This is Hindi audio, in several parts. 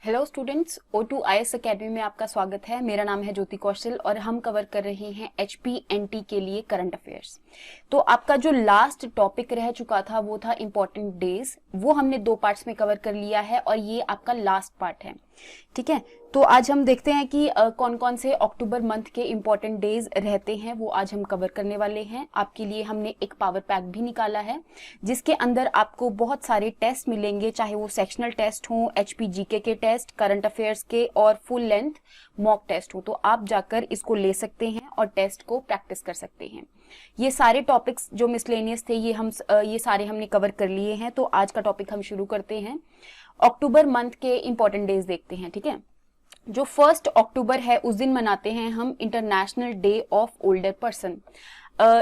Hello students, O2 IAS academy में आपका स्वागत है। मेरा नाम है ज्योति कौशल और हम कवर कर रहे हैं HPNT के लिए करंट अफेयर्स। तो आपका जो लास्ट टॉपिक रह चुका था वो था इम्पोर्टेंट डेज। वो हमने 2 पार्ट्स में कवर कर लिया है और ये आपका लास्ट पार्ट है। ठीक है, तो आज हम देखते हैं कि कौन कौन से अक्टूबर मंथ के इम्पोर्टेंट डेज रहते हैं, वो आज हम कवर करने वाले हैं। आपके लिए हमने एक पावर पैक भी निकाला है जिसके अंदर आपको बहुत सारे टेस्ट मिलेंगे, चाहे वो सेक्शनल टेस्ट हो, HPGK के टेस्ट, करंट अफेयर्स के और फुल लेंथ मॉक टेस्ट हो। तो आप जाकर इसको ले सकते हैं और टेस्ट को प्रैक्टिस कर सकते हैं। ये सारे टॉपिक्स जो मिसलेनियस थे ये सारे हमने कवर कर लिए हैं। तो आज का टॉपिक हम शुरू करते हैं। अक्टूबर मंथ के इंपॉर्टेंट डेज देखते हैं। ठीक है, जो 1 अक्टूबर है उस दिन मनाते हैं हम international day of older person.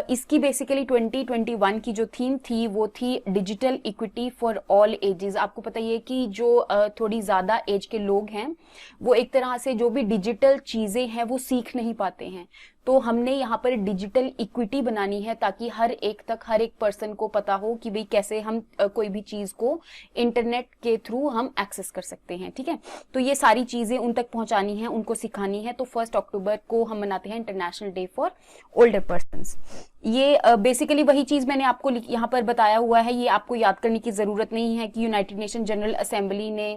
इसकी बेसिकली 2021 की जो थीम थी वो थी digital equity for all ages. आपको पता ही है कि जो थोड़ी ज्यादा एज के लोग हैं वो एक तरह से जो भी डिजिटल चीजें हैं वो सीख नहीं पाते हैं। तो हमने यहाँ पर डिजिटल इक्विटी बनानी है ताकि हर एक तक, हर एक पर्सन को पता हो कि भाई कैसे हम कोई भी चीज को इंटरनेट के थ्रू हम एक्सेस कर सकते हैं। ठीक है, तो ये सारी चीजें उन तक पहुंचानी है, उनको सिखानी है। तो 1 अक्टूबर को हम मनाते हैं international day for older persons. ये बेसिकली वही चीज मैंने आपको यहाँ पर बताया हुआ है। ये आपको याद करने की जरूरत नहीं है कि यूनाइटेड नेशन जनरल असेंबली ने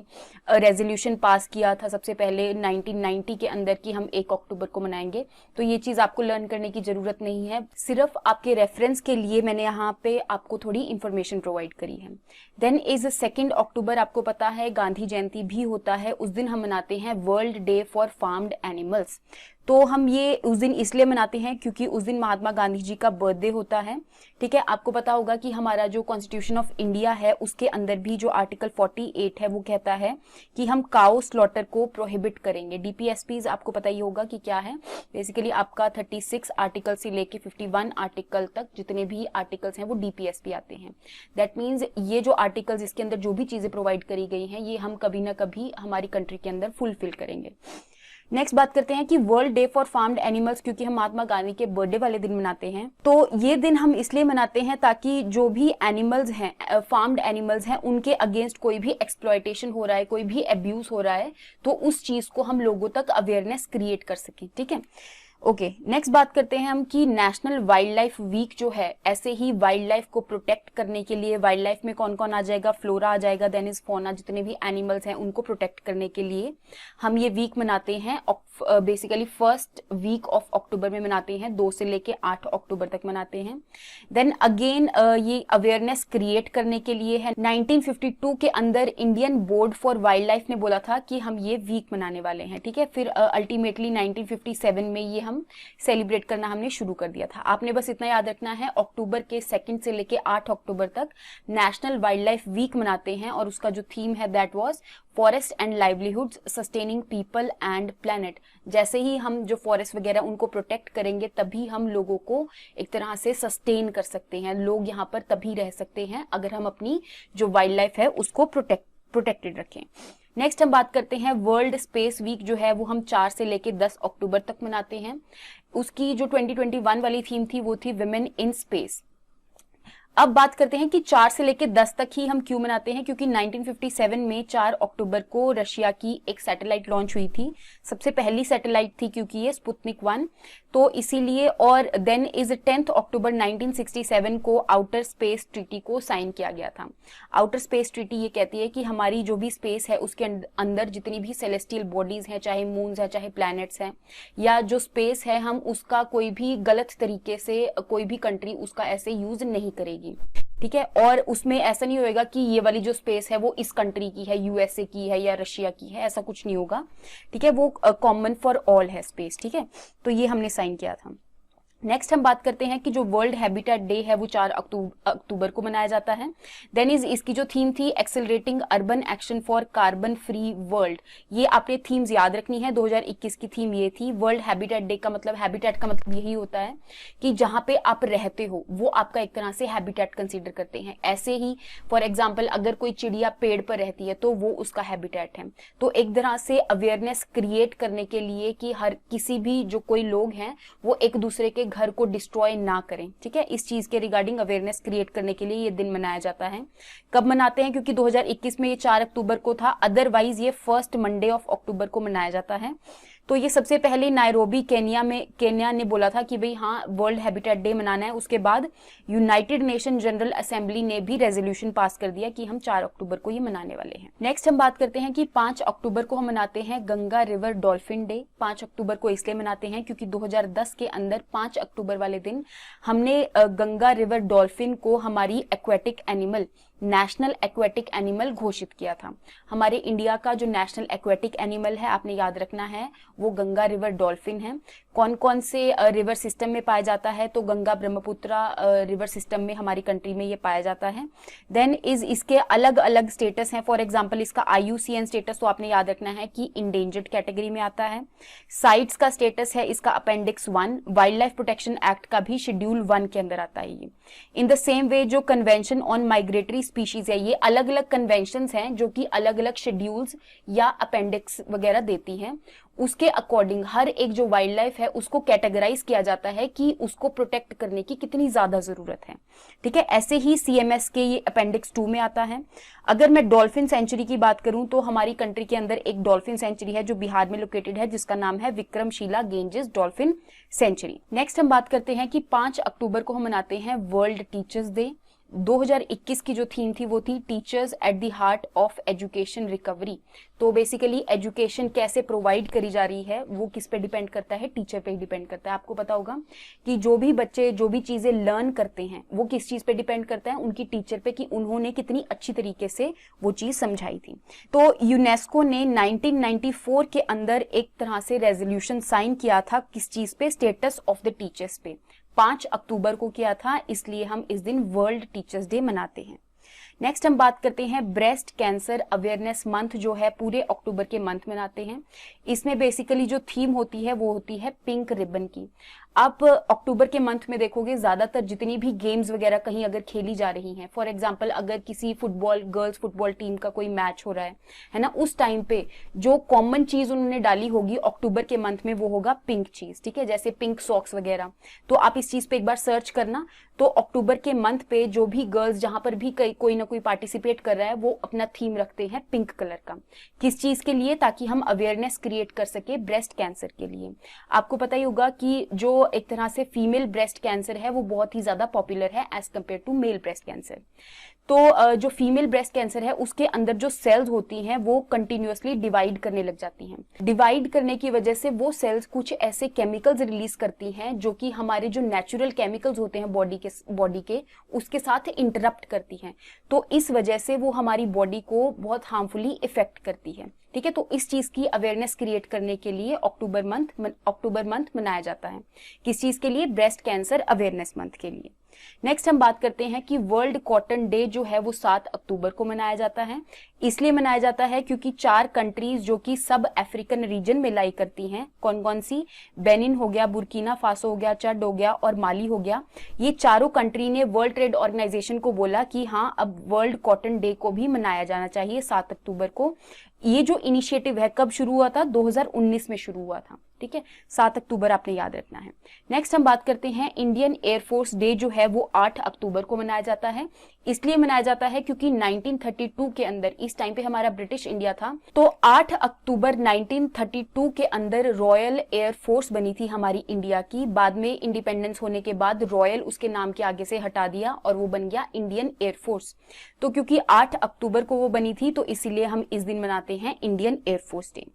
रेजोल्यूशन पास किया था सबसे पहले 1990 के अंदर कि हम 1 अक्टूबर को मनाएंगे। तो ये चीज आपको लर्न करने की जरूरत नहीं है, सिर्फ आपके रेफरेंस के लिए मैंने यहाँ पे आपको थोड़ी इंफॉर्मेशन प्रोवाइड करी है। देन इज 2 अक्टूबर, आपको पता है गांधी जयंती भी होता है। उस दिन हम मनाते हैं world day for farmed animals. तो हम ये उस दिन इसलिए मनाते हैं क्योंकि उस दिन महात्मा गांधी जी का बर्थडे होता है। ठीक है, आपको पता होगा कि हमारा जो कॉन्स्टिट्यूशन ऑफ इंडिया है उसके अंदर भी जो आर्टिकल 48 है वो कहता है कि हम काउ स्लॉटर को प्रोहिबिट करेंगे। DPSPs आपको पता ही होगा कि क्या है। बेसिकली आपका 36 आर्टिकल से लेके 51 आर्टिकल तक जितने भी आर्टिकल्स हैं वो DPSP आते हैं। दैट मीन्स ये जो आर्टिकल्स, इसके अंदर जो भी चीजें प्रोवाइड करी गई हैं ये हम कभी ना कभी हमारी कंट्री के अंदर फुलफिल करेंगे। नेक्स्ट बात करते हैं कि world day for farmed animals, क्योंकि हम महात्मा गांधी के बर्थडे वाले दिन मनाते हैं। तो ये दिन हम इसलिए मनाते हैं ताकि जो भी एनिमल्स हैं, फार्म्ड एनिमल्स हैं, उनके अगेंस्ट कोई भी एक्सप्लॉयटेशन हो रहा है, कोई भी अब्यूज हो रहा है, तो उस चीज को हम लोगों तक अवेयरनेस क्रिएट कर सकें। ठीक है, ओके, नेक्स्ट बात करते हैं हम कि नेशनल वाइल्ड लाइफ वीक जो है, ऐसे ही वाइल्ड लाइफ को प्रोटेक्ट करने के लिए, वाइल्ड लाइफ में कौन कौन आ जाएगा, फ्लोरा आ जाएगा, देन इज फौना, जितने भी एनिमल्स हैं उनको प्रोटेक्ट करने के लिए हम ये वीक मनाते हैं। Basically 1st week of October में मनाते हैं, 2 से लेके 8 अक्टूबर तक मनाते हैं। देन अगेन ये अवेयरनेस क्रिएट करने के लिए है। 1952 के अंदर Indian board for wild life ने बोला था कि हम ये वीक मनाने वाले हैं। ठीक है, फिर अल्टीमेटली 1957 में ये हम सेलिब्रेट करना हमने शुरू कर दिया था। आपने बस इतना याद रखना है, अक्टूबर के 2 से लेके 8 अक्टूबर तक नेशनल वाइल्ड लाइफ वीक मनाते हैं और उसका जो थीम है that was forest and livelihoods sustaining people and planet. जैसे ही हम जो फॉरेस्ट वगैरह उनको प्रोटेक्ट करेंगे तभी हम लोगों को एक तरह से सस्टेन कर सकते हैं। लोग यहाँ पर तभी रह सकते हैं अगर हम अपनी जो वाइल्ड लाइफ है उसको प्रोटेक्टेड रखें। नेक्स्ट हम बात करते हैं वर्ल्ड स्पेस वीक जो है वो हम 4 से लेके 10 अक्टूबर तक मनाते हैं। उसकी जो 2021 वाली थीम थी वो थी विमेन इन स्पेस। अब बात करते हैं कि 4 से लेके 10 तक ही हम क्यों मनाते हैं, क्योंकि 1957 में 4 अक्टूबर को रशिया की एक सैटेलाइट लॉन्च हुई थी। सबसे पहली सैटेलाइट थी क्योंकि ये स्पुतनिक 1, तो इसीलिए। और देन इज 10 अक्टूबर 1967 को आउटर स्पेस ट्रीटी को साइन किया गया था। आउटर स्पेस ट्रीटी ये कहती है कि हमारी जो भी स्पेस है उसके अंदर जितनी भी सेलेस्टियल बॉडीज हैं, चाहे मून्स है, चाहे प्लैनेट्स हैं, या जो स्पेस है, हम उसका कोई भी गलत तरीके से कोई भी कंट्री उसका ऐसे यूज नहीं करेगी। ठीक है, और उसमें ऐसा नहीं होएगा कि ये वाली जो स्पेस है वो इस कंट्री की है, USA की है या रशिया की है, ऐसा कुछ नहीं होगा। ठीक है, वो कॉमन फॉर ऑल है स्पेस। ठीक है, तो ये हमने साइन किया था। नेक्स्ट हम बात करते हैं कि जो वर्ल्ड हैबिटेट डे है वो 4 अक्टूबर को मनाया जाता है। देन इज इसकी जो थीम थी accelerating urban action for carbon free world. ये आपने थीम्स याद रखनी है, 2021 की थीम ये थी। वर्ल्ड हैबिटेट डे का मतलब, हैबिटेट का मतलब यही होता है कि जहां पे आप रहते हो वो आपका एक तरह से हैबिटेट कंसीडर करते हैं। ऐसे ही फॉर एग्जाम्पल अगर कोई चिड़िया पेड़ पर रहती है तो वो उसका हैबिटेट है। तो एक तरह से अवेयरनेस क्रिएट करने के लिए कि हर किसी भी जो कोई लोग हैं वो एक दूसरे के घर को डिस्ट्रॉय ना करें, ठीक है। इस चीज के रिगार्डिंग अवेयरनेस क्रिएट करने के लिए ये दिन मनाया जाता है। कब मनाते हैं? क्योंकि 2021 में ये 4 अक्टूबर को था, अदरवाइज ये फर्स्ट मंडे ऑफ अक्टूबर को मनाया जाता है। तो ये सबसे पहले नायरोबी केन्या ने बोला था कि भाई हाँ वर्ल्ड हैबिटेट डे मनाना है। उसके बाद यूनाइटेड नेशन जनरल असेंबली ने भी रेजोल्यूशन पास कर दिया कि हम 4 अक्टूबर को ये मनाने वाले हैं। नेक्स्ट हम बात करते हैं कि 5 अक्टूबर को हम मनाते हैं गंगा रिवर डॉल्फिन डे। 5 अक्टूबर को इसलिए मनाते हैं क्योंकि 2010 के अंदर 5 अक्टूबर वाले दिन हमने गंगा रिवर डॉल्फिन को हमारी aquatic animal, national aquatic animal घोषित किया था। हमारे इंडिया का जो नेशनल एक्वेटिक एनिमल है, आपने याद रखना है, वो गंगा रिवर डॉल्फिन है। कौन कौन से रिवर सिस्टम में पाया जाता है? तो गंगा ब्रह्मपुत्रा रिवर सिस्टम में हमारी कंट्री में ये पाया जाता है। देन इसके अलग अलग स्टेटस हैं। फॉर एग्जांपल इसका IUCN स्टेटस तो आपने याद रखना है कि इंडेंजर्ड कैटेगरी में आता है। साइट्स का स्टेटस है इसका appendix 1। Wild life protection act का भी शेड्यूल 1 के अंदर आता है ये। इन द सेम वे जो कन्वेंशन ऑन माइग्रेटरी स्पीशीज है, ये अलग अलग कन्वेंशंस हैं जो कि अलग अलग शेड्यूल्स या अपेंडिक्स वगैरह देती हैं। उसके अकॉर्डिंग हर एक जो वाइल्ड लाइफ है उसको कैटेगराइज किया जाता है कि उसको प्रोटेक्ट करने की कितनी ज्यादा जरूरत है, ठीक है। ऐसे ही CMS के ये अपेंडिक्स 2 में आता है। अगर मैं डॉल्फिन सेंचुरी की बात करूं तो हमारी कंट्री के अंदर एक डॉल्फिन सेंचुरी है जो बिहार में लोकेटेड है, जिसका नाम है Vikramshila Ganges dolphin century. Next हम बात करते हैं कि 5 अक्टूबर को हम मनाते हैं वर्ल्ड टीचर्स डे। 2021 की जो थीम थी वो थी teachers at the heart of education recovery. तो बेसिकली एजुकेशन कैसे प्रोवाइड करी जा रही है वो किस पे डिपेंड करता है? टीचर पे ही डिपेंड करता है। आपको पता होगा कि जो भी बच्चे जो भी चीजें लर्न करते हैं वो किस चीज पे डिपेंड करता है? उनकी टीचर पे, कि उन्होंने कितनी अच्छी तरीके से वो चीज समझाई थी। तो यूनेस्को ने 1994 के अंदर एक तरह से रेजोल्यूशन साइन किया था किस चीज पे? स्टेटस ऑफ द टीचर्स पे। 5 अक्टूबर को किया था, इसलिए हम इस दिन वर्ल्ड टीचर्स डे मनाते हैं। नेक्स्ट हम बात करते हैं ब्रेस्ट कैंसर अवेयरनेस मंथ, जो है पूरे अक्टूबर के मंथ मनाते हैं। इसमें बेसिकली जो थीम होती है वो होती है पिंक रिबन की। आप अक्टूबर के मंथ में देखोगे ज्यादातर जितनी भी गेम्स वगैरह कहीं अगर खेली जा रही हैं, फॉर एग्जांपल अगर किसी फुटबॉल, गर्ल्स फुटबॉल टीम का कोई मैच हो रहा है ना, उस टाइम पे जो कॉमन चीज उन्होंने डाली होगी अक्टूबर के मंथ में वो होगा पिंक चीज, ठीक है, जैसे पिंक सॉक्स वगैरह। तो आप इस चीज पे एक बार सर्च करना। तो अक्टूबर के मंथ पे जो भी गर्ल्स जहां पर भी कोई ना कोई पार्टिसिपेट कर रहा है वो अपना थीम रखते हैं पिंक कलर का। किस चीज के लिए? ताकि हम अवेयरनेस क्रिएट कर सके ब्रेस्ट कैंसर के लिए। आपको पता ही होगा कि जो एक तरह से फीमेल ब्रेस्ट कैंसर है वो बहुत ही ज्यादा पॉपुलर है as compare to male breast cancer. तो जो फीमेल ब्रेस्ट कैंसर है उसके अंदर जो सेल्स होती हैं वो कंटिन्यूअसली डिवाइड करने लग जाती हैं। डिवाइड करने की वजह से वो सेल्स कुछ ऐसे केमिकल्स रिलीज करती हैं जो कि हमारे जो नेचुरल केमिकल्स होते हैं बॉडी के उसके साथ इंटरप्ट करती हैं। तो इस वजह से वो हमारी बॉडी को बहुत हार्मफुली इफेक्ट करती है, ठीक है। तो इस चीज की अवेयरनेस क्रिएट करने के लिए अक्टूबर मंथ मनाया जाता है। किस चीज के लिए? ब्रेस्ट कैंसर अवेयरनेस मंथ के लिए। नेक्स्ट हम बात करते हैं कि वर्ल्ड कॉटन डे जो है वो 7 अक्टूबर को मनाया जाता है। इसलिए मनाया जाता है क्योंकि 4 कंट्रीज जो कि सब अफ्रीकन रीजन में लाई करती हैं, कौन कौन सी? बेनिन हो गया, बुर्किना फासो हो गया, चड हो गया और माली हो गया। ये चारों कंट्री ने वर्ल्ड ट्रेड ऑर्गेनाइजेशन को बोला कि हाँ अब वर्ल्ड कॉटन डे को भी मनाया जाना चाहिए 7 अक्टूबर को। ये जो इनिशिएटिव है कब शुरू हुआ था? 2019 में शुरू हुआ था, ठीक है। 7 अक्टूबर आपने याद रखना है। नेक्स्ट हम बात करते हैं इंडियन एयरफोर्स डे जो है वो 8 अक्टूबर को मनाया जाता है। इसलिए मनाया जाता है क्योंकि 1932 के अंदर, इस टाइम पे हमारा ब्रिटिश इंडिया था, तो 8 अक्टूबर 1932 के अंदर रॉयल एयरफोर्स बनी थी हमारी इंडिया की। बाद में इंडिपेंडेंस होने के बाद रॉयल उसके नाम के आगे से हटा दिया और वो बन गया इंडियन एयरफोर्स। तो क्योंकि 8 अक्टूबर को वो बनी थी तो इसीलिए हम इस दिन मनाते हैं इंडियन एयरफोर्स डे।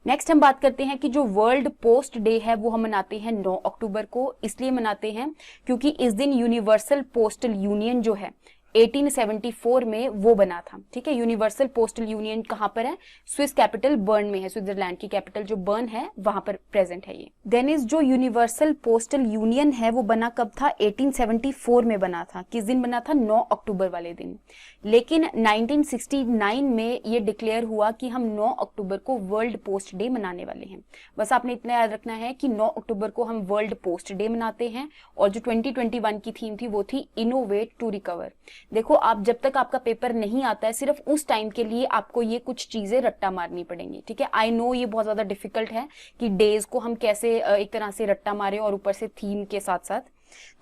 नेक्स्ट हम बात करते हैं कि जो वर्ल्ड पोस्ट डे है वो हम मनाते हैं 9 अक्टूबर को। इसलिए मनाते हैं क्योंकि इस दिन यूनिवर्सल पोस्टल यूनियन जो है 1874 में वो बना था, ठीक है। यूनिवर्सल पोस्टल यूनियन कहां पर है? स्विस कैपिटल बर्न में है, स्विट्जरलैंड की कैपिटल जो बर्न है वहां पर प्रेजेंट है ये। देन इज जो यूनिवर्सल पोस्टल यूनियन है वो बना कब था? 1874 में बना था। किस दिन बना था? 9 अक्टूबर वाले दिन। लेकिन 1969 में ये डिक्लेयर हुआ कि हम 9 अक्टूबर को वर्ल्ड पोस्ट डे मनाने वाले हैं। बस आपने इतना याद रखना है कि 9 अक्टूबर को हम वर्ल्ड पोस्ट डे मनाते हैं। और जो 2021 की थीम थी वो थी इनोवेट टू रिकवर। देखो आप जब तक आपका पेपर नहीं आता है, सिर्फ उस टाइम के लिए आपको ये कुछ चीजें रट्टा मारनी पड़ेंगी, ठीक है। आई नो ये बहुत ज्यादा डिफिकल्ट है कि डेज को हम कैसे एक तरह से रट्टा मारे और ऊपर से थीम के साथ साथ,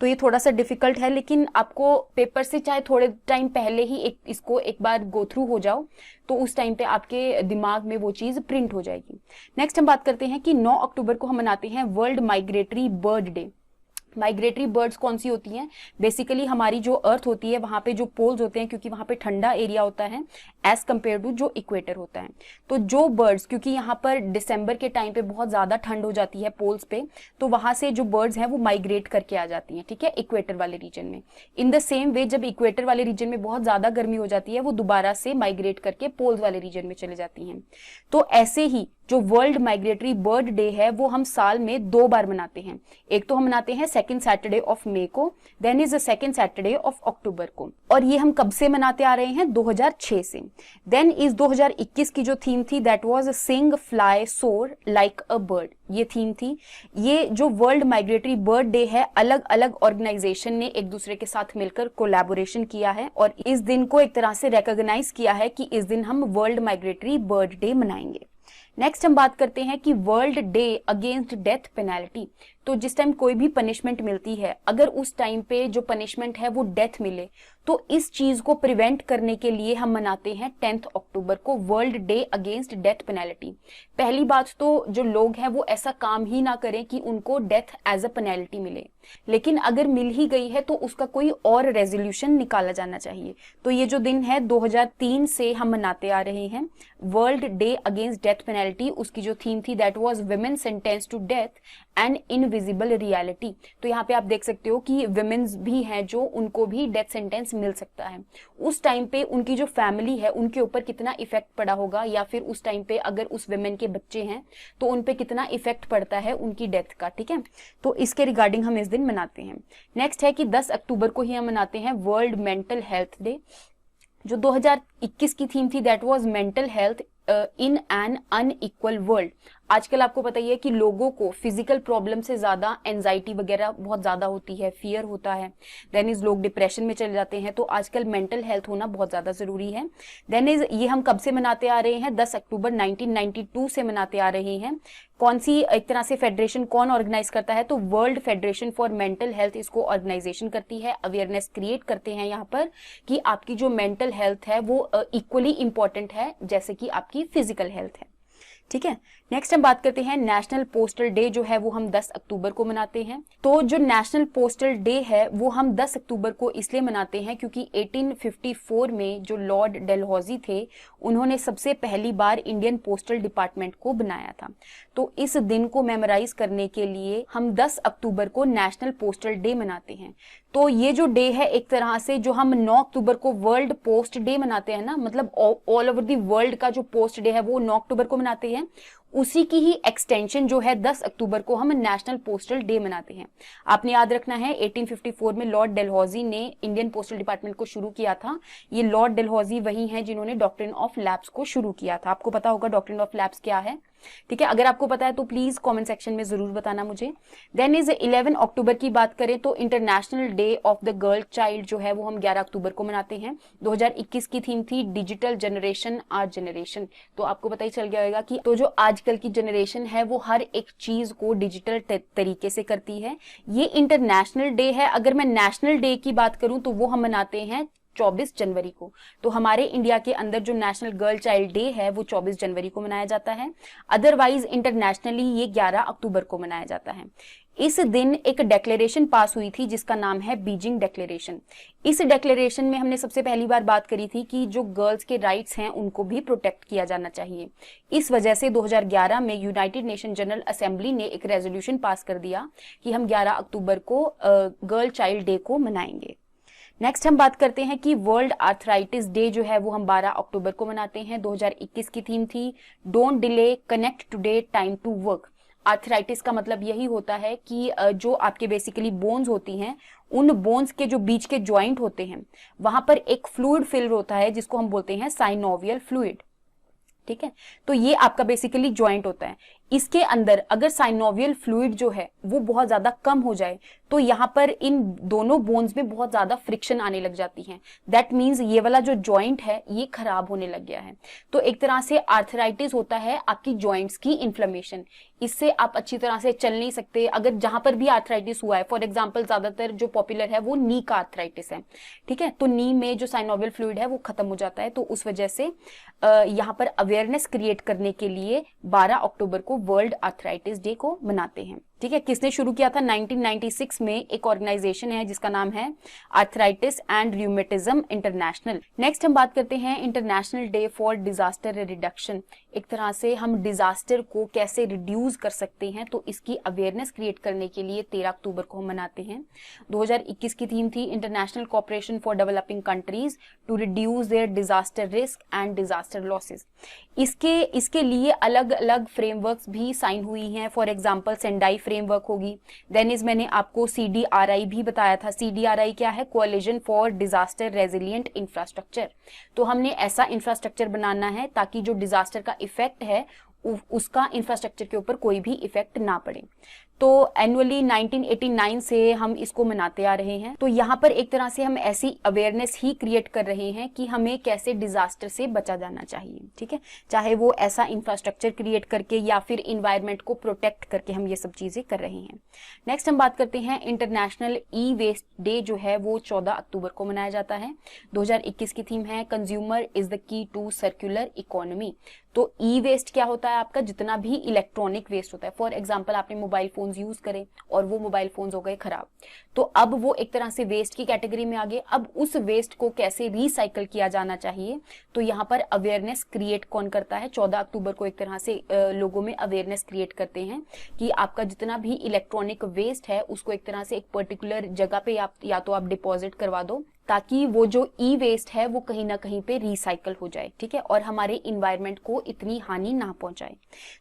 तो ये थोड़ा सा डिफिकल्ट है, लेकिन आपको पेपर से चाहे थोड़े टाइम पहले ही इसको एक बार गो थ्रू हो जाओ, तो उस टाइम पे आपके दिमाग में वो चीज प्रिंट हो जाएगी। नेक्स्ट हम बात करते हैं कि 9 अक्टूबर को हम मनाते हैं world migratory bird day. Migratory birds कौन सी होती हैं? बेसिकली हमारी जो अर्थ होती है वहां पे जो पोल्स होते हैं, क्योंकि वहां पे ठंडा एरिया होता है एज कम्पेयर टू जो इक्वेटर होता है, तो जो बर्ड्स, क्योंकि यहाँ पर दिसंबर के टाइम पे बहुत ज्यादा ठंड हो जाती है पोल्स पे, तो वहां से जो बर्ड्स हैं वो माइग्रेट करके आ जाती हैं, ठीक है, इक्वेटर वाले रीजन में। इन द सेम वे जब इक्वेटर वाले रीजन में बहुत ज्यादा गर्मी हो जाती है, वो दोबारा से माइग्रेट करके पोल्स वाले रीजन में चले जाती हैं। तो ऐसे ही जो वर्ल्ड माइग्रेटरी बर्ड डे है वो हम साल में 2 बार मनाते हैं। एक तो हम मनाते हैं सेकंड सैटरडे ऑफ मई को, then is the second Saturday of October को। और ये हम कब से मनाते आ रहे हैं? 2006 से। देन इस 2021 की जो थीम थी दैट वाज सिंग फ्लाई सोर लाइक अ बर्ड, ये थीम थी। ये जो वर्ल्ड माइग्रेटरी बर्ड डे है, अलग अलग ऑर्गेनाइजेशन ने एक दूसरे के साथ मिलकर कोलैबोरेशन किया है और इस दिन को एक तरह से रिकॉग्नाइज किया है कि इस दिन हम वर्ल्ड माइग्रेटरी बर्ड डे मनाएंगे। नेक्स्ट हम बात करते हैं कि world day against death penalty. तो जिस टाइम कोई भी पनिशमेंट मिलती है, अगर उस टाइम पे जो पनिशमेंट है वो डेथ मिले, तो इस चीज को प्रिवेंट करने के लिए हम मनाते हैं 10 अक्टूबर को world day against death penalty. पहली बात तो जो लोग हैं वो ऐसा काम ही ना करें कि उनको डेथ एज अ पेनल्टी मिले, लेकिन अगर मिल ही गई है तो उसका कोई और रेजोल्यूशन निकाला जाना चाहिए। तो ये जो दिन है 2003 से हम मनाते आ रहे हैं world day against death penalty. उसकी जो थीम थी that was women sentence to death and invisible reality. तो यहाँ पे आप देख सकते हो कि विमेन्स भी हैं जो उनको भी डेथ सेंटेंस मिल सकता है। उस टाइम पे उनकी जो फैमिली है उनके ऊपर कितना इफेक्ट पड़ा होगा, या फिर उस टाइम पे अगर उस विमेन के बच्चे हैं तो उनपे कितना इफेक्ट पड़ता है उनकी डेथ का, ठीक है। तो इसके रिगार्डिंग हम इस दिन मनाते हैं। नेक्स्ट है कि 10 अक्टूबर को ही हम मनाते हैं वर्ल्ड मेंटल हेल्थ डे। जो 2021 की थीम थी that was mental health in an unequal world. आजकल आपको पता ही है कि लोगों को फिजिकल प्रॉब्लम से ज्यादा एंजाइटी वगैरह बहुत ज्यादा होती है, फियर होता है, देन इज लोग डिप्रेशन में चले जाते हैं, तो आजकल मेंटल हेल्थ होना बहुत ज्यादा जरूरी है। देन इज ये हम कब से मनाते आ रहे हैं? 10 अक्टूबर 1992 से मनाते आ रहे हैं। कौन सी एक तरह से फेडरेशन कौन ऑर्गेनाइज करता है? तो world federation for mental health इसको ऑर्गेनाइजेशन करती है, अवेयरनेस क्रिएट करते हैं यहाँ पर कि आपकी जो मेंटल हेल्थ है वो इक्वली इंपॉर्टेंट है जैसे कि आपकी फिजिकल हेल्थ है, ठीक है। नेक्स्ट हम बात करते हैं नेशनल पोस्टल डे जो है वो हम 10 अक्टूबर को मनाते हैं। तो जो नेशनल पोस्टल डे है वो हम 10 अक्टूबर को इसलिए मनाते हैं क्योंकि 1854 में जो लॉर्ड डलहौजी थे उन्होंने सबसे पहली बार इंडियन पोस्टल डिपार्टमेंट को बनाया था। तो इस दिन को मेमोराइज करने के लिए हम 10 अक्टूबर को नेशनल पोस्टल डे मनाते हैं। तो ये जो डे है एक तरह से जो हम 9 अक्टूबर को वर्ल्ड पोस्ट डे मनाते हैं ना, मतलब ऑल ओवर दी वर्ल्ड का जो पोस्ट डे है वो 9 अक्टूबर को मनाते हैं, उसी की ही एक्सटेंशन जो है 10 अक्टूबर को हम नेशनल पोस्टल डे मनाते हैं। आपने याद रखना है 1854 में लॉर्ड डलहौजी ने इंडियन पोस्टल डिपार्टमेंट को शुरू किया था। ये लॉर्ड डलहौजी वही हैं जिन्होंने डॉक्ट्रिन ऑफ लैप्स को शुरू किया था। आपको पता होगा डॉक्ट्रिन ऑफ लैप्स क्या है, ठीक है। अगर आपको पता है तो प्लीज कमेंट सेक्शन में जरूर बताना मुझे। देन इज 11 अक्टूबर की बात करें तो international day of the girl child जो है वो हम 11 अक्टूबर को मनाते हैं। 2021 की थीम थी डिजिटल जनरेशन आर जनरेशन। तो आपको पता ही चल गया होगा कि तो जो आजकल की जनरेशन है वो हर एक चीज को डिजिटल तरीके से करती है। ये इंटरनेशनल डे है। अगर मैं नेशनल डे की बात करूं तो वो हम मनाते हैं 24 जनवरी को। तो हमारे इंडिया के अंदर जो नेशनल गर्ल चाइल्ड डे है वो 24 जनवरी को मनाया जाता है। अदरवाइज इंटरनेशनली ये 11 अक्टूबर को मनाया जाता है। इस दिन एक डेक्लेरेशन पास हुई थी जिसका नाम है बीजिंग डेक्लेरेशन। इस डेक्लेरेशन में हमने सबसे पहली बार बात करी थी कि जो गर्ल्स के राइट्स हैं उनको भी प्रोटेक्ट किया जाना चाहिए। इस वजह से 2011 में यूनाइटेड नेशन जनरल असेंबली ने एक रेजोल्यूशन पास कर दिया कि हम 11 अक्टूबर को गर्ल चाइल्ड डे को मनाएंगे। नेक्स्ट हम बात करते हैं कि वर्ल्ड आर्थराइटिस डे जो है वो हम 12 अक्टूबर को मनाते हैं। 2021 की थीम थी don't delay connect today time to work. Arthritis का मतलब यही होता है कि जो आपके बेसिकली बोन्स होती हैं, उन बोन्स के जो बीच के ज्वाइंट होते हैं वहां पर एक फ्लूइड फिल होता है जिसको हम बोलते हैं साइनोवियल फ्लूइड, ठीक है। तो ये आपका बेसिकली ज्वाइंट होता है। इसके अंदर अगर साइनोवियल फ्लूइड जो है वो बहुत ज्यादा कम हो जाए तो यहाँ पर इन दोनों बोन्स में बहुत ज्यादा फ्रिक्शन आने लग जाती है। दैट मीन्स ये वाला जो जॉइंट है ये खराब होने लग गया है। तो एक तरह से आर्थराइटिस होता है आपकी जॉइंट्स की इन्फ्लेमेशन, इससे आप अच्छी तरह से चल नहीं सकते। अगर जहां पर भी आर्थराइटिस हुआ है, फॉर एग्जांपल ज्यादातर जो पॉपुलर है वो नी का आर्थराइटिस है, ठीक है, तो नी में जो साइनोवियल फ्लूइड है वो खत्म हो जाता है। तो उस वजह से यहाँ पर अवेयरनेस क्रिएट करने के लिए 12 अक्टूबर को वर्ल्ड आर्थराइटिस डे को मनाते हैं। ठीक है, किसने शुरू किया था? 1996 में एक ऑर्गेनाइजेशन है जिसका नाम है arthritis and rheumatism international. Next हम बात करते हैं international day for disaster reduction. एक तरह से हम डिजास्टर को कैसे रिड्यूस कर सकते हैं, तो इसकी अवेयरनेस क्रिएट करने के लिए 13 अक्टूबर को हम मनाते हैं। 2021 की थीम थी international cooperation for developing countries to reduce their disaster risk and disaster losses. इसके लिए अलग अलग फ्रेमवर्क्स भी साइन हुई हैं। फॉर एग्जांपल सेंडाई फ्रेमवर्क होगी। देन इज मैंने आपको CDRI भी बताया था। CDRI क्या है? Coalition for disaster resilient infrastructure. तो हमने ऐसा इंफ्रास्ट्रक्चर बनाना है ताकि जो डिजास्टर का इफेक्ट है उसका इंफ्रास्ट्रक्चर के ऊपर कोई भी इफेक्ट ना पड़े। तो एनुअली 1989 से हम इसको मनाते आ रहे हैं। तो यहाँ पर एक तरह से हम ऐसी अवेयरनेस ही क्रिएट कर रहे हैं कि हमें कैसे डिजास्टर से बचा जाना चाहिए। ठीक है, चाहे वो ऐसा इंफ्रास्ट्रक्चर क्रिएट करके या फिर इन्वायरमेंट को प्रोटेक्ट करके हम ये सब चीजें कर रहे हैं। नेक्स्ट हम बात करते हैं इंटरनेशनल ई वेस्ट डे जो है वो 14 अक्टूबर को मनाया जाता है। 2021 की थीम है consumer is the key to circular economy. तो ई वेस्ट क्या होता है? आपका जितना भी इलेक्ट्रॉनिक वेस्ट होता है। फॉर एग्जांपल आपने मोबाइल फोन्स यूज करे और वो मोबाइल फोन्स हो गए खराब, तो अब वो एक तरह से वेस्ट की कैटेगरी में आ गए। अब उस वेस्ट को कैसे रिसाइकल किया जाना चाहिए, तो यहाँ पर अवेयरनेस क्रिएट कौन करता है? 14 अक्टूबर को एक तरह से लोगों में अवेयरनेस क्रिएट करते हैं कि आपका जितना भी इलेक्ट्रॉनिक वेस्ट है उसको एक तरह से एक पर्टिकुलर जगह पे या तो आप डिपॉजिट करवा दो ताकि वो जो ई वेस्ट है वो कहीं ना कहीं पे रिसाइकल हो जाए। ठीक है, और हमारे इन्वायरमेंट को इतनी हानि ना पहुंचाए।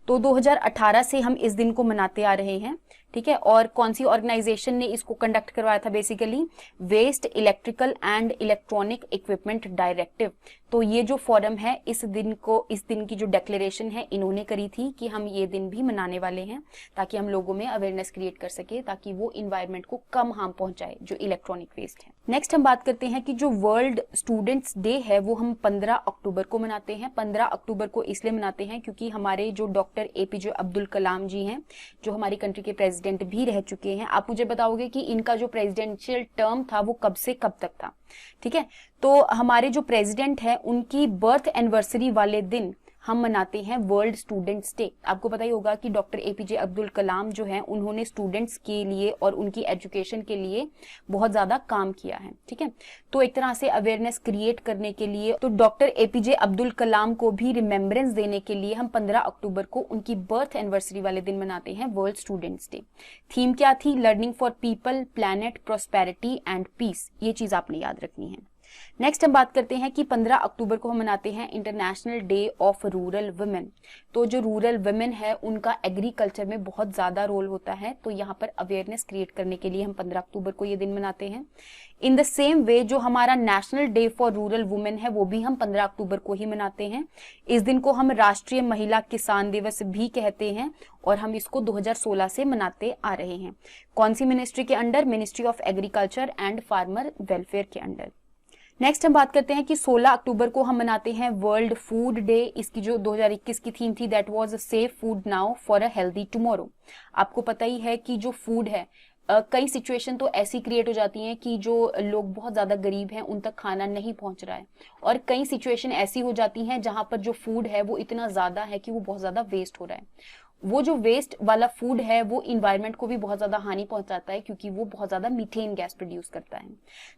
तो 2018 से हम इस दिन को मनाते आ रहे हैं। ठीक है, और कौन सी ऑर्गेनाइजेशन ने इसको कंडक्ट करवाया था? Basically waste electrical and electronic equipment directive. तो ये जो फोरम है इस दिन की जो डिक्लेरेशन है इन्होंने करी थी कि हम ये दिन भी मनाने वाले हैं ताकि हम लोगों में अवेयरनेस क्रिएट कर सके ताकि वो इन्वायरमेंट को कम हार्म पहुंचाए जो इलेक्ट्रॉनिक वेस्ट है। नेक्स्ट हम बात करते हैं कि जो वर्ल्ड स्टूडेंट्स डे है वो हम 15 अक्टूबर को मनाते हैं। 15 अक्टूबर को इसलिए मनाते हैं क्योंकि हमारे जो डॉक्टर APJ अब्दुल कलाम जी हैं जो हमारी कंट्री के प्रेसिडेंट भी रह चुके हैं। आप मुझे बताओगे कि इनका जो प्रेसिडेंशियल टर्म था वो कब से कब तक था? ठीक है, तो हमारे जो प्रेसिडेंट है उनकी बर्थ एनिवर्सरी वाले दिन हम मनाते हैं वर्ल्ड स्टूडेंट्स डे। आपको पता ही होगा कि डॉक्टर APJ अब्दुल कलाम जो है उन्होंने स्टूडेंट्स के लिए और उनकी एजुकेशन के लिए बहुत ज्यादा काम किया है। ठीक है, तो एक तरह से अवेयरनेस क्रिएट करने के लिए तो डॉक्टर APJ अब्दुल कलाम को भी रिमेम्बरेंस देने के लिए हम 15 अक्टूबर को उनकी बर्थ एनिवर्सरी वाले दिन मनाते हैं वर्ल्ड स्टूडेंट्स डे। थीम क्या थी? Learning for people, planet, prosperity and peace. ये चीज आपने याद रखनी है। नेक्स्ट हम बात करते हैं कि 15 अक्टूबर को हम मनाते हैं international day of rural women. तो जो रूरल वुमेन है उनका एग्रीकल्चर में बहुत ज्यादा रोल होता है, तो यहाँ पर अवेयरनेस क्रिएट करने के लिए हम 15 अक्टूबर को ये दिन मनाते हैं। इन द सेम वे जो हमारा national day for rural women है वो भी हम 15 अक्टूबर को ही मनाते हैं। इस दिन को हम राष्ट्रीय महिला किसान दिवस भी कहते हैं और हम इसको 2016 से मनाते आ रहे हैं। कौन सी मिनिस्ट्री के under? Ministry of agriculture and farmer welfare के अंडर। नेक्स्ट हम बात करते हैं कि 16 अक्टूबर को हम मनाते हैं वर्ल्ड फूड डे। इसकी जो 2021 की थीम थी that was safe food now for a healthy tomorrow. आपको पता ही है कि जो फूड है कई सिचुएशन तो ऐसी क्रिएट हो जाती हैं कि जो लोग बहुत ज्यादा गरीब हैं उन तक खाना नहीं पहुंच रहा है, और कई सिचुएशन ऐसी हो जाती हैं जहां पर जो फूड है वो इतना ज्यादा है कि वो बहुत ज्यादा वेस्ट हो रहा है। वो जो वेस्ट वाला फूड है वो इन्वायरमेंट को भी बहुत ज्यादा हानि पहुंचाता है क्योंकि वो बहुत ज्यादा मीथेन गैस प्रोड्यूस करता है।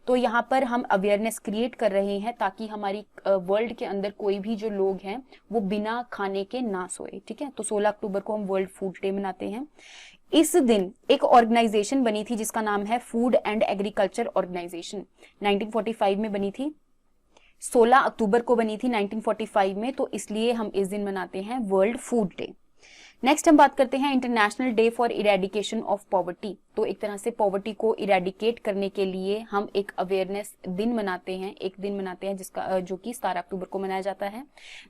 तो यहाँ पर हम अवेयरनेस क्रिएट कर रहे हैं ताकि हमारी वर्ल्ड के अंदर कोई भी जो लोग हैं वो बिना खाने के ना सोए। ठीक है, तो 16 अक्टूबर को हम वर्ल्ड फूड डे मनाते हैं। इस दिन एक ऑर्गेनाइजेशन बनी थी जिसका नाम है फूड एंड एग्रीकल्चर ऑर्गेनाइजेशन। 1945 में बनी थी, 16 अक्टूबर को बनी थी 1945 में, तो इसलिए हम इस दिन मनाते हैं वर्ल्ड फूड डे। नेक्स्ट हम बात करते हैं international day for eradication of poverty. तो एक तरह से पॉवर्टी को इरेडिकेट करने के लिए हम एक अवेयरनेस दिन मनाते हैं, एक दिन मनाते हैं जिसका जो कि 17 अक्टूबर को मनाया जाता है।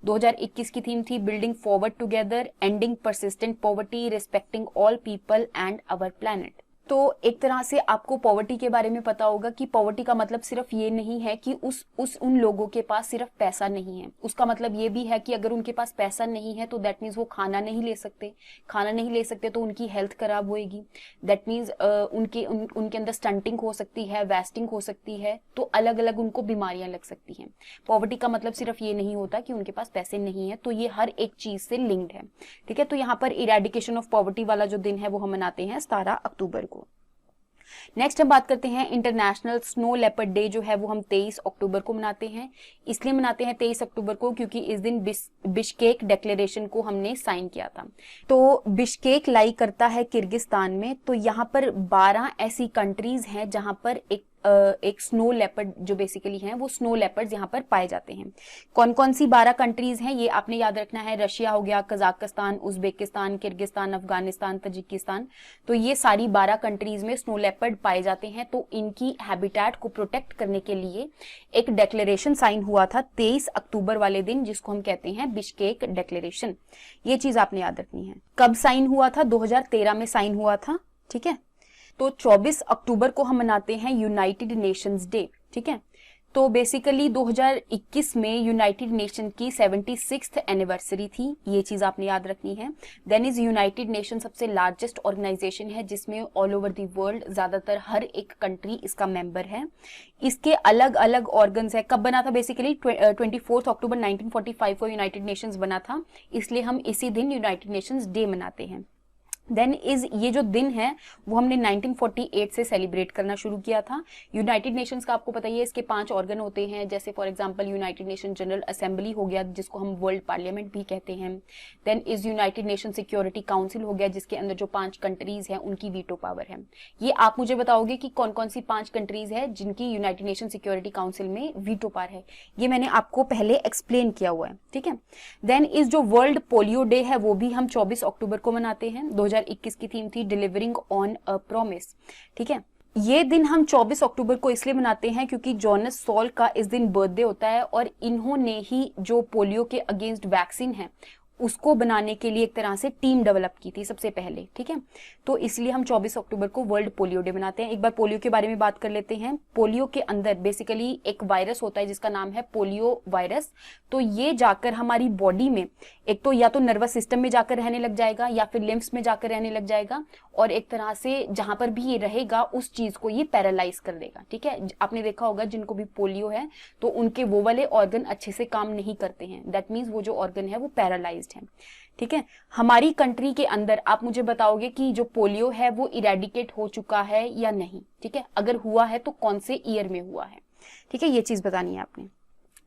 2021 की थीम थी building forward together, ending persistent poverty, respecting all people and our planet. तो एक तरह से आपको पॉवर्टी के बारे में पता होगा कि पॉवर्टी का मतलब सिर्फ ये नहीं है कि उन लोगों के पास सिर्फ पैसा नहीं है। उसका मतलब ये भी है कि अगर उनके पास पैसा नहीं है तो दैट मीन्स वो खाना नहीं ले सकते, खाना नहीं ले सकते तो उनकी हेल्थ खराब होएगी। दैट मीन्स उनके अंदर स्टंटिंग हो सकती है, वेस्टिंग हो सकती है, तो अलग अलग उनको बीमारियां लग सकती हैं। पॉवर्टी का मतलब सिर्फ ये नहीं होता कि उनके पास पैसे नहीं है, तो ये हर एक चीज से लिंक्ड है। ठीक है, तो यहाँ पर इरेडिकेशन ऑफ पॉवर्टी वाला जो दिन है वो हम मनाते हैं 17 अक्टूबर को। नेक्स्ट हम बात करते हैं इंटरनेशनल स्नो लेपर्ड डे जो है वो हम 23 अक्टूबर को मनाते हैं। इसलिए मनाते हैं 23 अक्टूबर को क्योंकि इस दिन बिश्केक डिक्लेरेशन को हमने साइन किया था। तो बिश्केक लाई करता है किर्गिस्तान में। तो यहाँ पर 12 ऐसी कंट्रीज हैं जहां पर एक स्नो लेपर्ड जो बेसिकली हैं वो स्नो लेपर्ड्स यहाँ पर पाए जाते हैं। कौन कौन सी 12 कंट्रीज हैं ये आपने याद रखना है। रशिया हो गया, Kazakhstan, Uzbekistan, Kyrgyzstan, Afghanistan, Tajikistan. तो ये सारी 12 कंट्रीज में स्नो लेपर्ड पाए जाते हैं। तो इनकी हैबिटेट को प्रोटेक्ट करने के लिए एक डिक्लेरेशन साइन हुआ था 23 अक्टूबर वाले दिन, जिसको हम कहते हैं बिश्केक डिक्लेरेशन। ये चीज आपने याद रखनी है। कब साइन हुआ था? 2013 में साइन हुआ था। ठीक है, तो 24 अक्टूबर को हम मनाते हैं यूनाइटेड नेशंस डे। ठीक है, तो बेसिकली 2021 में यूनाइटेड नेशन की 76th एनिवर्सरी थी। ये चीज आपने याद रखनी है। देन इज यूनाइटेड नेशन सबसे लार्जेस्ट ऑर्गेनाइजेशन है जिसमें ऑल ओवर द वर्ल्ड ज्यादातर हर एक कंट्री इसका मेंबर है। इसके अलग अलग ऑर्गन्स है। कब बना था? बेसिकली 24 अक्टूबर 1945 को यूनाइटेड नेशंस बना था, इसलिए हम इसी दिन यूनाइटेड नेशंस डे मनाते हैं। देन इज ये जो दिन है वो हमने 1948 से सेलिब्रेट करना शुरू किया था। यूनाइटेड नेशंस का आपको पता ही है, इसके 5 ऑर्गन होते हैं, जैसे for example United Nation General Assembly हो गया जिसको हम वर्ल्ड पार्लियामेंट भी कहते हैं। Then is United Nation Security Council हो गया जिसके अंदर जो 5 कंट्रीज हैं उनकी वीटो पावर है। ये आप मुझे बताओगे कि कौन कौन सी 5 कंट्रीज है जिनकी यूनाइटेड नेशन सिक्योरिटी काउंसिल में वीटो पावर है। ये मैंने आपको पहले एक्सप्लेन किया हुआ है। ठीक है, देन इज जो वर्ल्ड पोलियो डे है वो भी हम 24 अक्टूबर को मनाते हैं। 2021 की थीम थी डिलीवरिंग ऑन अ प्रॉमिस। ठीक है, ये दिन हम 24 अक्टूबर को इसलिए मनाते हैं क्योंकि जॉनस सॉल्ट का इस दिन बर्थडे होता है और इन्होंने ही जो पोलियो के अगेंस्ट वैक्सीन है उसको बनाने के लिए एक तरह से टीम डेवलप की थी सबसे पहले। ठीक है, तो इसलिए हम 24 अक्टूबर को वर्ल्ड पोलियो डे मनाते हैं। एक बार पोलियो के बारे में बात कर लेते हैं। पोलियो के अंदर बेसिकली एक वायरस होता है जिसका नाम है पोलियो वायरस। तो ये जाकर हमारी बॉडी में एक तो या तो नर्वस सिस्टम में जाकर रहने लग जाएगा या फिर लिम्फ्स में जाकर रहने लग जाएगा, और एक तरह से जहां पर भी ये रहेगा उस चीज को ये पैरालाइज कर देगा। ठीक है, आपने देखा होगा जिनको भी पोलियो है तो उनके वो वाले ऑर्गन अच्छे से काम नहीं करते हैं। दैट मीन्स वो जो ऑर्गन है वो पैरालाइज है। ठीक है, हमारी कंट्री के अंदर आप मुझे बताओगे कि जो पोलियो है वो इरेडिकेट हो चुका है या नहीं। ठीक है, अगर हुआ है तो कौन से ईयर में हुआ है। ठीक है, ये चीज बतानी है आपने।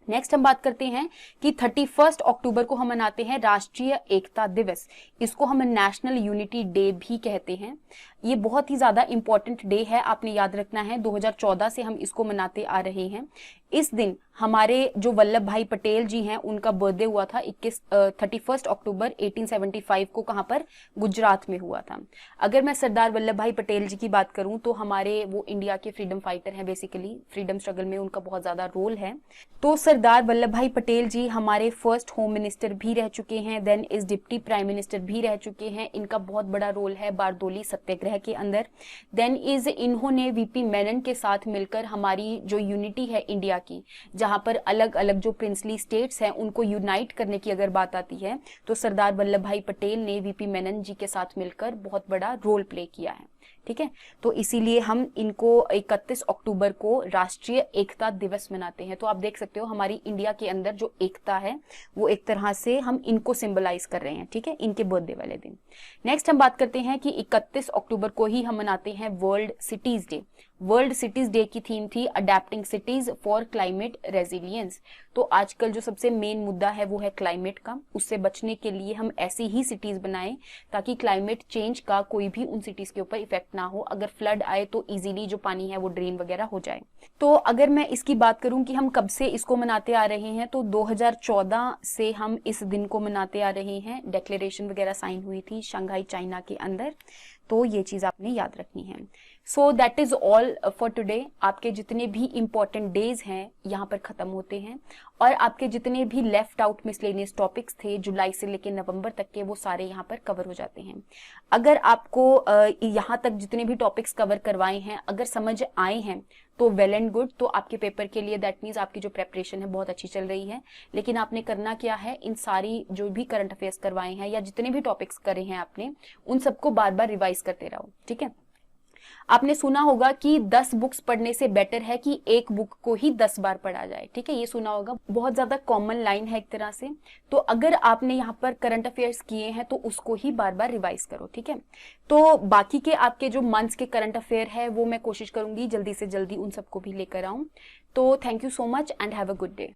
नेक्स्ट हम बात करते हैं कि 31 अक्टूबर को हम मनाते हैं राष्ट्रीय एकता दिवस। इसको हम नेशनल यूनिटी डे भी कहते हैं। ये बहुत ही ज्यादा इंपॉर्टेंट डे है, आपने याद रखना है। 2014 से हम इसको मनाते आ रहे हैं। इस दिन हमारे जो वल्लभ भाई पटेल जी हैं उनका बर्थडे हुआ था 31 अक्टूबर 1875 को। कहां पर? गुजरात में हुआ था। अगर मैं सरदार वल्लभ भाई पटेल जी की बात करूं तो हमारे वो इंडिया के फ्रीडम फाइटर हैं। बेसिकली फ्रीडम स्ट्रगल में उनका बहुत ज्यादा रोल है। तो सरदार वल्लभ भाई पटेल जी हमारे फर्स्ट होम मिनिस्टर भी रह चुके हैं। देन इस डिप्टी प्राइम मिनिस्टर भी रह चुके हैं। इनका बहुत बड़ा रोल है बारदोली सत्याग्रह के अंदर। देन इज इन्होंने वीपी मेनन के साथ मिलकर हमारी जो यूनिटी है इंडिया की, जहां पर अलग अलग जो प्रिंसली स्टेट्स हैं उनको यूनाइट करने की अगर बात आती है तो सरदार वल्लभ भाई पटेल ने वीपी मेनन जी के साथ मिलकर बहुत बड़ा रोल प्ले किया है। ठीक है, तो इसीलिए हम इनको 31 अक्टूबर को राष्ट्रीय एकता दिवस मनाते हैं। तो आप देख सकते हो हमारी इंडिया के अंदर जो एकता है वो एक तरह से हम इनको सिंबलाइज कर रहे हैं। ठीक है, इनके बर्थडे वाले दिन। नेक्स्ट हम बात करते हैं कि 31 अक्टूबर को ही हम मनाते हैं world cities day. World cities day की थीम थी adapting cities for climate resilience. तो आजकल जो सबसे मेन मुद्दा है वो है क्लाइमेट का, उससे बचने के लिए हम ऐसी ही सिटीज बनाएं ताकि क्लाइमेट चेंज का कोई भी उन सिटीज के ऊपर इफेक्ट ना हो, अगर फ्लड आए तो इजीली जो पानी है वो ड्रेन वगैरह हो जाए। तो अगर मैं इसकी बात करूं कि हम कब से इसको मनाते आ रहे हैं, तो 2014 से हम इस दिन को मनाते आ रहे हैं। डिक्लेरेशन वगैरह साइन हुई थी शंघाई चाइना के अंदर, तो ये चीज आपने याद रखनी है। So that is all for today. आपके जितने भी इंपॉर्टेंट डेज हैं यहाँ पर खत्म होते हैं, और आपके जितने भी लेफ्ट आउट मिसलेनियस टॉपिक्स थे जुलाई से लेकर नवंबर तक के, वो सारे यहाँ पर कवर हो जाते हैं। अगर आपको यहाँ तक जितने भी टॉपिक्स कवर करवाए हैं अगर समझ आए हैं तो वेल एंड गुड, तो आपके पेपर के लिए दैट मीन्स आपकी जो प्रेपरेशन है बहुत अच्छी चल रही है। लेकिन आपने करना क्या है, इन सारी जो भी करंट अफेयर्स करवाए हैं या जितने भी टॉपिक्स करे हैं आपने, उन सबको बार बार रिवाइज करते रहो, ठीक है। आपने सुना होगा कि 10 बुक्स पढ़ने से बेटर है कि एक बुक को ही 10 बार पढ़ा जाए, ठीक है, ये सुना होगा, बहुत ज्यादा कॉमन लाइन है एक तरह से। तो अगर आपने यहाँ पर करंट अफेयर्स किए हैं तो उसको ही बार बार रिवाइज करो, ठीक है। तो बाकी के आपके जो मंथ्स के करंट अफेयर है वो मैं कोशिश करूंगी जल्दी से जल्दी उन सबको भी लेकर आऊं। तो thank you so much and have a good day.